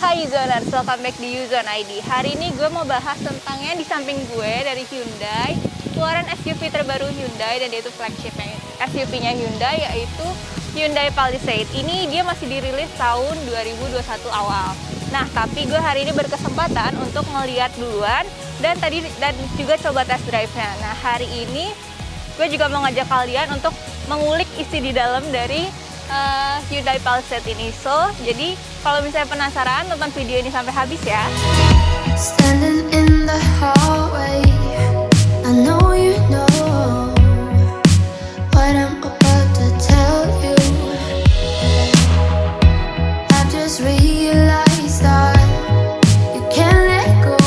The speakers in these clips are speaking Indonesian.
Hai Uzoners, welcome back di Uzon ID. Hari ini gue mau bahas tentangnya di samping gue dari Hyundai, keluaran SUV terbaru Hyundai, dan yaitu flagshipnya SUV-nya Hyundai, yaitu Hyundai Palisade. Ini dia masih dirilis tahun 2021 awal. Nah, tapi gue hari ini berkesempatan untuk ngeliat duluan dan juga coba test drive-nya. Nah, hari ini gue juga mau ngajak kalian untuk mengulik isi di dalam dari Hyundai Palisade ini. So, jadi kalau misalnya penasaran, tonton video ini sampai habis ya. Standing in the hallway, I know you know what I'm about to tell you. I just realized that you can't let go.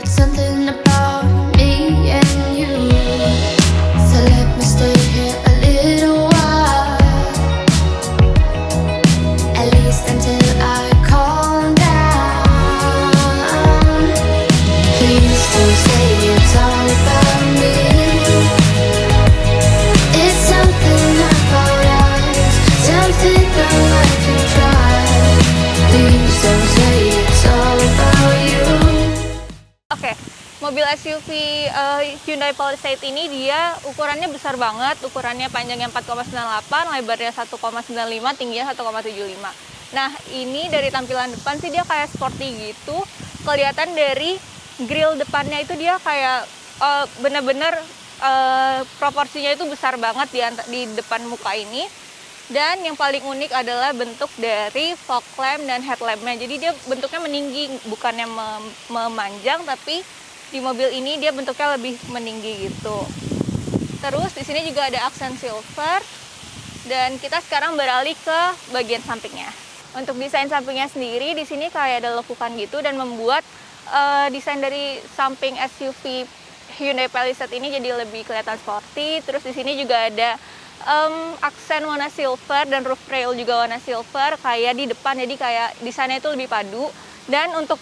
It's something about me and you. So let me stay here a little while, at least until I calm down. Please don't say it's all about me. It's something about us, something that I can try. Please don't say it's all about you. Oke, mobil SUV Hyundai Palisade ini dia ukurannya besar banget. Ukurannya panjangnya 4,98, lebarnya 1,95, tingginya 1,75. Nah, ini dari tampilan depan sih dia kayak sporty gitu. Kelihatan dari grill depannya itu dia kayak bener-bener proporsinya itu besar banget di depan muka ini. Dan yang paling unik adalah bentuk dari fog lamp dan headlampnya. Jadi dia bentuknya meninggi, bukannya memanjang, tapi di mobil ini dia bentuknya lebih meninggi gitu. Terus di sini juga ada aksen silver. Dan kita sekarang beralih ke bagian sampingnya. Untuk desain sampingnya sendiri, di sini kayak ada lekukan gitu dan membuat desain dari samping SUV Hyundai Palisade ini jadi lebih kelihatan sporty. Terus di sini juga ada aksen warna silver dan roof rail juga warna silver kayak di depan, jadi kayak desainnya itu lebih padu. Dan untuk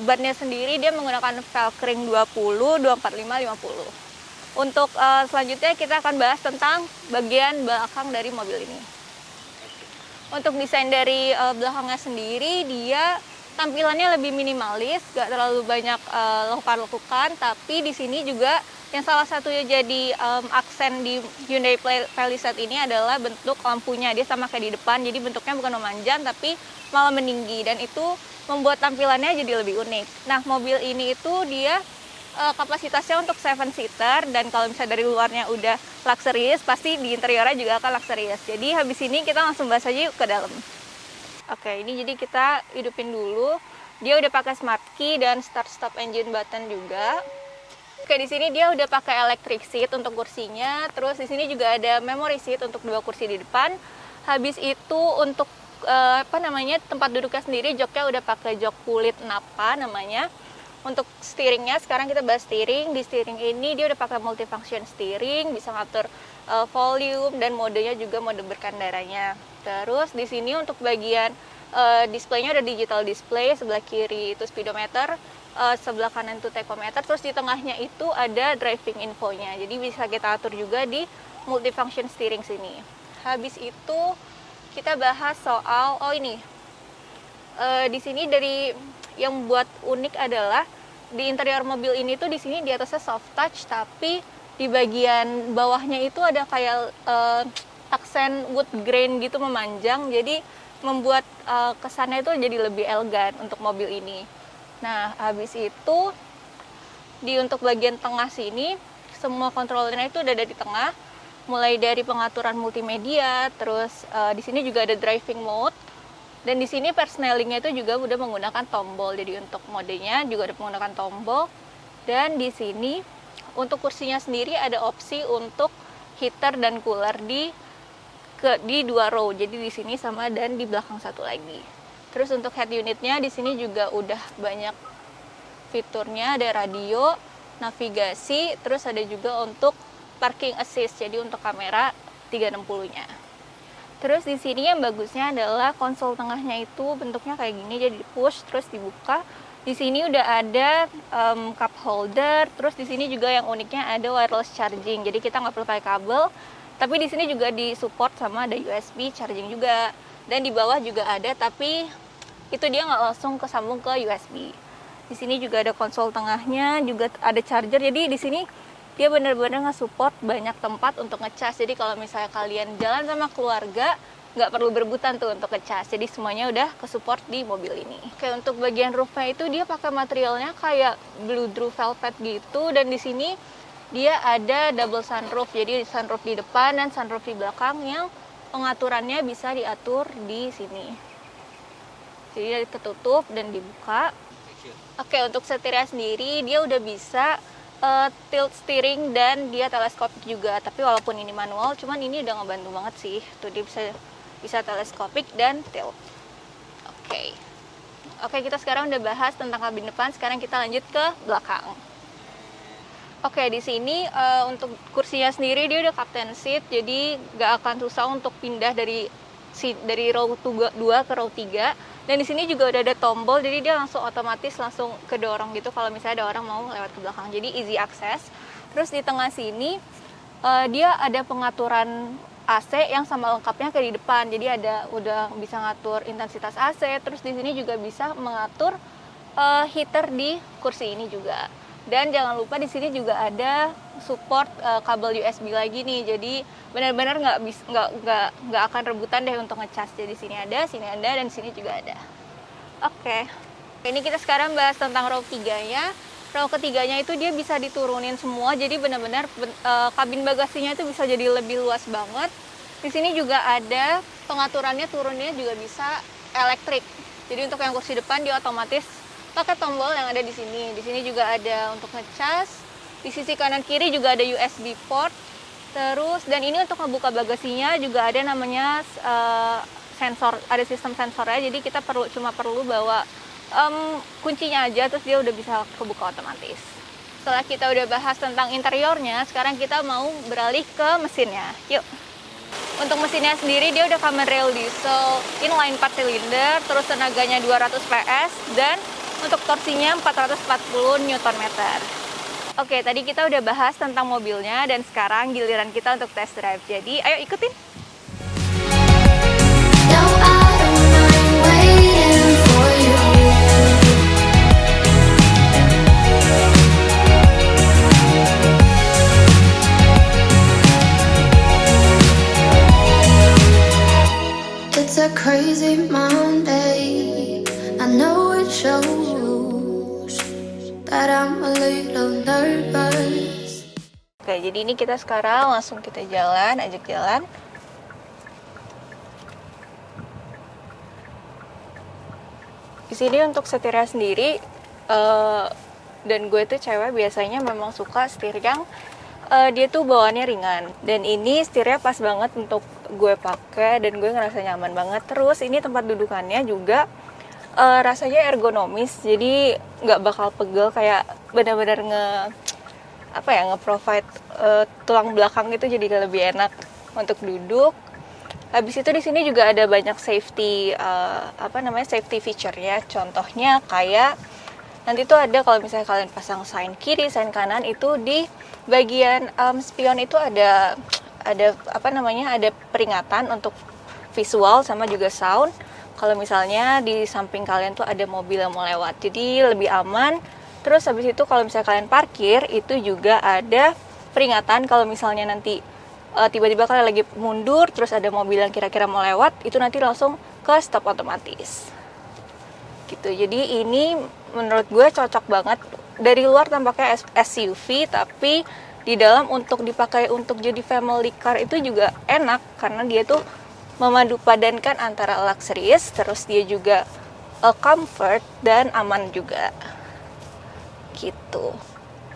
bannya sendiri dia menggunakan Velcring 20, 245, 50. Untuk selanjutnya kita akan bahas tentang bagian belakang dari mobil ini. Untuk desain dari belakangnya sendiri, dia tampilannya lebih minimalis, gak terlalu banyak lekukan-lekukan, tapi di sini juga yang salah satunya jadi aksen di Hyundai Palisade ini adalah bentuk lampunya. Dia sama kayak di depan, jadi bentuknya bukan memanjang tapi malah meninggi, dan itu membuat tampilannya jadi lebih unik. Nah, mobil ini itu dia kapasitasnya untuk 7-seater, dan kalau misalnya dari luarnya udah luxurious, pasti di interiornya juga akan luxurious. Jadi habis ini kita langsung bahas aja yuk ke dalam. Oke, ini jadi kita hidupin dulu. Dia udah pakai smart key dan start stop engine button juga. Oke, di sini dia udah pakai electric seat untuk kursinya. Terus di sini juga ada memory seat untuk 2 kursi di depan. Habis itu untuk tempat duduknya sendiri, joknya udah pakai jok kulit napa namanya. Untuk steeringnya, sekarang kita bahas steering. Di steering ini dia udah pakai multifunction steering, bisa ngatur volume, dan modenya juga mode berkendaranya. Terus di sini untuk bagian displaynya ada digital display, sebelah kiri itu speedometer, sebelah kanan itu tachometer, terus di tengahnya itu ada driving infonya. Jadi bisa kita atur juga di multifunction steering sini. Habis itu kita bahas soal di sini dari yang buat unik adalah di interior mobil ini tuh di sini di atasnya soft touch, tapi di bagian bawahnya itu ada kayak aksen wood grain gitu memanjang, jadi membuat kesannya itu jadi lebih elegan untuk mobil ini. Nah, habis itu untuk bagian tengah sini semua kontrolernya itu udah ada di tengah, mulai dari pengaturan multimedia, terus di sini juga ada driving mode. Dan di sini persnelingnya itu juga udah menggunakan tombol, jadi untuk modenya juga ada menggunakan tombol. Dan di sini untuk kursinya sendiri ada opsi untuk heater dan cooler di 2 row, jadi di sini sama dan di belakang satu lagi. Terus untuk head unitnya di sini juga udah banyak fiturnya, ada radio, navigasi, terus ada juga untuk parking assist, jadi untuk kamera 360-nya. Terus di sini yang bagusnya adalah konsol tengahnya itu bentuknya kayak gini, jadi di push terus dibuka. Di sini udah ada cup holder, terus di sini juga yang uniknya ada wireless charging. Jadi kita nggak perlu pakai kabel, tapi di sini juga disupport sama ada USB charging juga. Dan di bawah juga ada, tapi itu dia nggak langsung kesambung ke USB. Di sini juga ada konsol tengahnya, juga ada charger. Jadi di sini dia benar-benar nge-support banyak tempat untuk ngecas. Jadi kalau misalnya kalian jalan sama keluarga, nggak perlu berebutan tuh untuk ngecas. Jadi semuanya udah ke-support di mobil ini. Oke, untuk bagian roofnya itu dia pakai materialnya kayak blue drew velvet gitu. Dan di sini dia ada double sunroof. Jadi sunroof di depan dan sunroof di belakang yang pengaturannya bisa diatur di sini. Jadi dari ketutup dan dibuka. Oke, untuk setirnya sendiri dia udah bisa tilt steering dan dia teleskopik juga. Tapi walaupun ini manual, cuman ini udah ngebantu banget sih. Tuh dia bisa teleskopik dan tilt. Oke, kita sekarang udah bahas tentang kabin depan. Sekarang kita lanjut ke belakang. Oke, di sini untuk kursinya sendiri dia udah captain seat, jadi gak akan susah untuk pindah dari row 2 ke row 3. Dan di sini juga udah ada tombol, jadi dia langsung otomatis langsung kedorong gitu kalau misalnya ada orang mau lewat ke belakang. Jadi easy access. Terus di tengah sini dia ada pengaturan AC yang sama lengkapnya kayak di depan. Jadi udah bisa ngatur intensitas AC. Terus di sini juga bisa mengatur heater di kursi ini juga. Dan jangan lupa di sini juga ada support kabel USB lagi nih. Jadi benar-benar nggak akan rebutan deh untuk ngecas. Jadi sini ada, dan sini juga ada. Oke. Ini kita sekarang bahas tentang row 3-nya. Row ketiganya itu dia bisa diturunin semua. Jadi benar-benar kabin bagasinya itu bisa jadi lebih luas banget. Di sini juga ada pengaturannya, turunnya juga bisa elektrik. Jadi untuk yang kursi depan dia otomatis pakai tombol yang ada di sini. Di sini juga ada untuk ngecas. Di sisi kanan kiri juga ada USB port. Terus dan ini untuk ngebuka bagasinya juga ada namanya sensor, ada sistem sensornya. Jadi kita cuma perlu bawa kuncinya aja, terus dia udah bisa kebuka otomatis. Setelah kita udah bahas tentang interiornya, sekarang kita mau beralih ke mesinnya. Yuk. Untuk mesinnya sendiri dia udah Common Rail diesel inline 4 silinder, terus tenaganya 200 PS dan untuk torsinya 440 Nm. Oke, tadi kita udah bahas tentang mobilnya dan sekarang giliran kita untuk test drive. Jadi, ayo ikutin. No, I don't mind waiting for you. It's a crazy Monday. I know it shows that I'm a little nervous. Oke, jadi ini kita sekarang langsung kita ajak jalan. Di sini untuk setirnya sendiri, dan gue tuh cewek biasanya memang suka setir yang dia tuh bawaannya ringan. Dan ini setirnya pas banget untuk gue pakai dan gue ngerasa nyaman banget. Terus ini tempat dudukannya juga rasanya ergonomis, jadi nggak bakal pegel, kayak benar-benar nge-provide tulang belakang itu jadi lebih enak untuk duduk. Habis itu di sini juga ada banyak safety safety feature-nya. Contohnya kayak nanti tuh ada kalau misalnya kalian pasang sign kiri, sign kanan, itu di bagian spion itu ada peringatan untuk visual sama juga sound. Kalau misalnya di samping kalian tuh ada mobil yang mau lewat, jadi lebih aman. Terus habis itu kalau misalnya kalian parkir, itu juga ada peringatan kalau misalnya nanti tiba-tiba kalian lagi mundur, terus ada mobil yang kira-kira mau lewat, itu nanti langsung ke stop otomatis. Gitu. Jadi ini menurut gue cocok banget. Dari luar tampaknya SUV, tapi di dalam untuk dipakai untuk jadi family car itu juga enak, karena dia tuh memadu padankan antara luxurious, terus dia juga comfort dan aman juga. Gitu.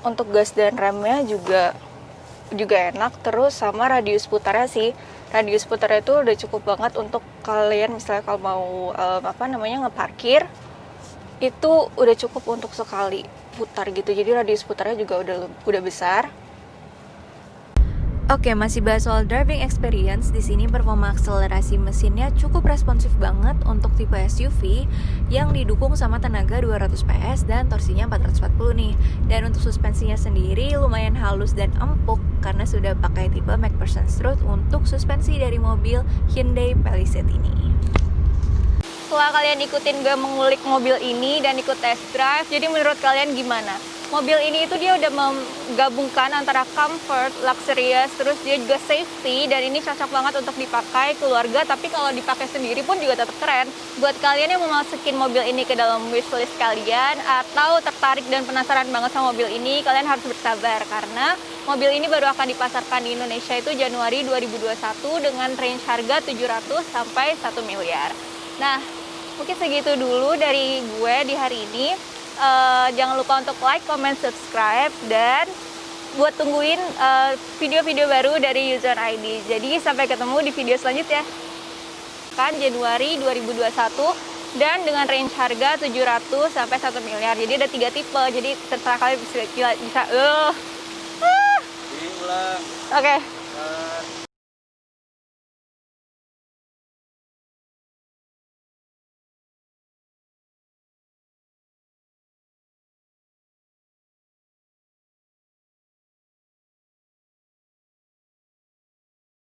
Untuk gas dan remnya juga enak, terus sama radius putarnya sih. Radius putarnya itu udah cukup banget untuk kalian misalnya kalau mau ngeparkir, itu udah cukup untuk sekali putar gitu. Jadi radius putarnya juga udah besar. Oke, masih bahas soal driving experience. Di sini performa akselerasi mesinnya cukup responsif banget untuk tipe SUV yang didukung sama tenaga 200 PS dan torsinya 440 nih. Dan untuk suspensinya sendiri lumayan halus dan empuk karena sudah pakai tipe MacPherson Strut untuk suspensi dari mobil Hyundai Palisade ini. setelah kalian ikutin gue mengulik mobil ini dan ikut test drive, jadi menurut kalian gimana? Mobil ini itu dia udah menggabungkan antara comfort, luxurious, terus dia juga safety, dan ini cocok banget untuk dipakai keluarga, tapi kalau dipakai sendiri pun juga tetap keren. Buat kalian yang mau masukin mobil ini ke dalam wishlist kalian, atau tertarik dan penasaran banget sama mobil ini, kalian harus bersabar, karena mobil ini baru akan dipasarkan di Indonesia itu Januari 2021 dengan range harga 700 sampai 1 miliar. Nah, mungkin segitu dulu dari gue di hari ini. Jangan lupa untuk like, comment, subscribe, dan buat tungguin video-video baru dari Yuuzon ID. Jadi sampai ketemu di video selanjutnya. Kan Januari 2021 dan dengan range harga 700 sampai 1 miliar. Jadi ada 3 tipe. Jadi terserah kalian bisa Oke. Oke.